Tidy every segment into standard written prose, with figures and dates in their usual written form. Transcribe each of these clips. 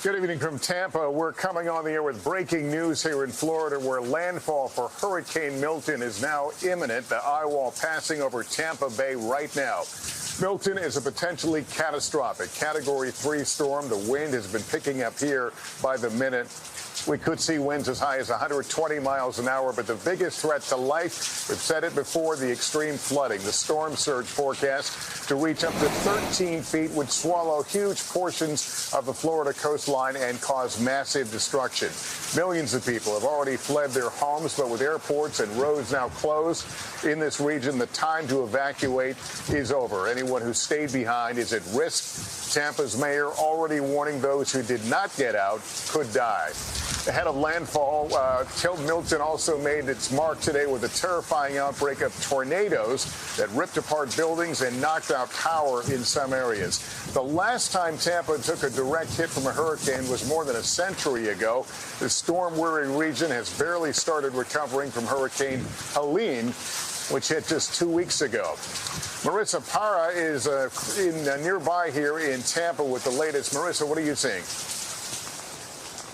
Good evening from Tampa. We're coming on the air with breaking news here in Florida, where landfall for Hurricane Milton is now imminent. The eye wall passing over Tampa Bay right now. Milton is a potentially catastrophic Category 3 storm. The wind has been picking up here by the minute. We could see winds as high as 120 miles an hour, but the biggest threat to life, we've said it before, the extreme flooding. The storm surge forecast to reach up to 13 feet would swallow huge portions of the Florida coastline and cause massive destruction. Millions of people have already fled their homes, but with airports and roads now closed in this region, the time to evacuate is over. Anyone who stayed behind is at risk. Tampa's mayor already warning those who did not get out could die. Ahead of landfall, Milton also made its mark today with a terrifying outbreak of tornadoes that ripped apart buildings and knocked out power in some areas. The last time Tampa took a direct hit from a hurricane was more than a century ago. The storm-weary region has barely started recovering from Hurricane Helene, which hit just 2 weeks ago. Marissa Parra is nearby here in Tampa with the latest. Marissa, what are you seeing?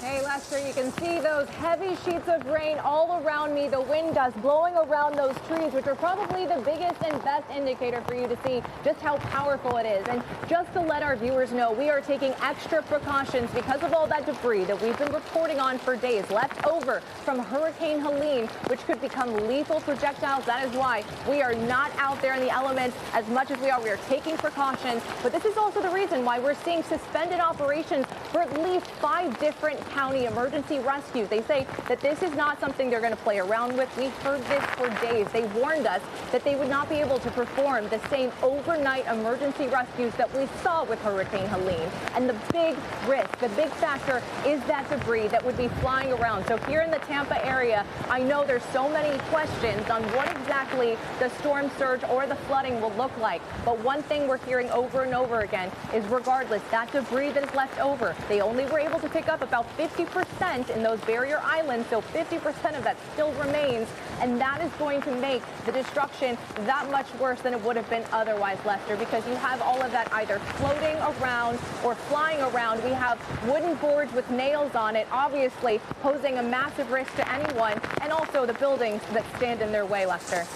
Hey, Lester, you can see those heavy sheets of rain all around me, the wind gusts blowing around those trees, which are probably the biggest and best indicator for you to see just how powerful it is. And just to let our viewers know, we are taking extra precautions because of all that debris that we've been reporting on for days left over from Hurricane Helene, which could become lethal projectiles. That is why we are not out there in the elements as much as we are. We are taking precautions, but this is also the reason why we're seeing suspended operations for at least 5 different county emergency rescues. They say that this is not something they're going to play around with. We've heard this for days. They warned us that they would not be able to perform the same overnight emergency rescues that we saw with Hurricane Helene. And the big risk, the big factor is that debris that would be flying around. So here in the Tampa area, I know there's so many questions on what exactly the storm surge or the flooding will look like. But one thing we're hearing over and over again is regardless, that debris that is left over, they only were able to pick up about 50% in those barrier islands, so 50% of that still remains, and that is going to make the destruction that much worse than it would have been otherwise, Lester, because you have all of that either floating around or flying around. We have wooden boards with nails on it, obviously posing a massive risk to anyone, and also the buildings that stand in their way, Lester.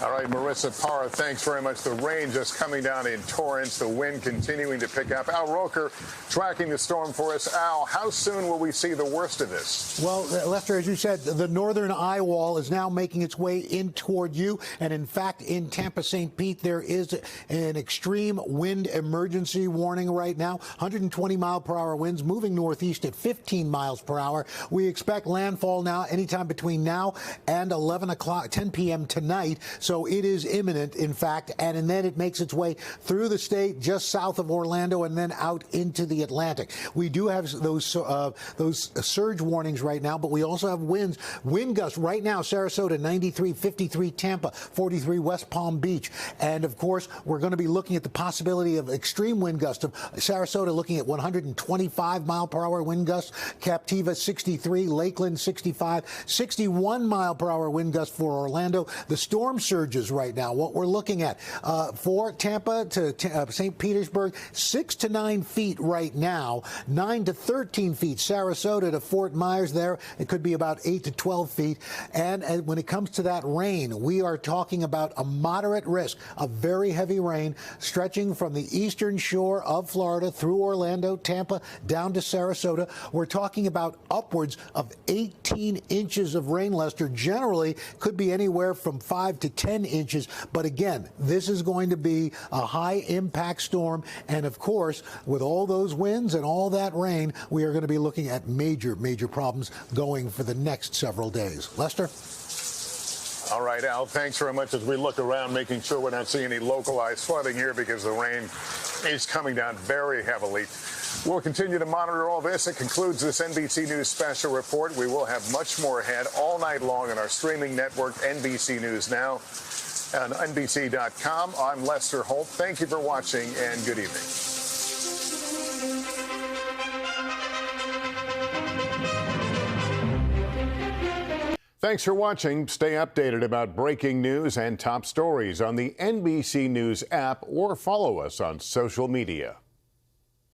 All right, Marissa Parra, thanks very much. The rain just coming down in torrents, the wind continuing to pick up. Al Roker tracking the storm for us. Al, how soon will we see the worst of this? Well, Lester, as you said, the northern eye wall is now making its way in toward you. And in fact, in Tampa, St. Pete, there is an extreme wind emergency warning right now. 120-mile-per-hour winds moving northeast at 15 miles per hour. We expect landfall now anytime between now and 10 p.m. tonight. So it is imminent, in fact, and then it makes its way through the state just south of Orlando and then out into the Atlantic. We do have those surge warnings right now, but we also have wind gusts right now. Sarasota 93, 53 Tampa, 43 West Palm Beach. And, of course, we're going to be looking at the possibility of extreme wind gusts of Sarasota looking at 125-mile-per-hour wind gusts, Captiva 63, Lakeland 65, 61-mile-per-hour wind gusts for Orlando. The storm surges right now, what we're looking at for Tampa to St. Petersburg, 6 to 9 feet right now, 9 to 13 feet. Sarasota to Fort Myers there, it could be about 8 to 12 feet. And when it comes to that rain, we are talking about a moderate risk of very heavy rain stretching from the eastern shore of Florida through Orlando, Tampa, down to Sarasota. We're talking about upwards of 18 inches of rain, Lester. Generally, could be anywhere from 5 to 10 inches. But again, this is going to be a high impact storm. And of course, with all those winds and all that rain, we are going to be looking at major problems going for the next several days. Lester? All right, Al, thanks very much as we look around, making sure we're not seeing any localized flooding here because the rain is coming down very heavily. We'll continue to monitor all this. It concludes this NBC News Special Report. We will have much more ahead all night long on our streaming network, NBC News Now, on NBC.com. I'm Lester Holt. Thank you for watching, and good evening. Thanks for watching. Stay updated about breaking news and top stories on the NBC News app or follow us on social media.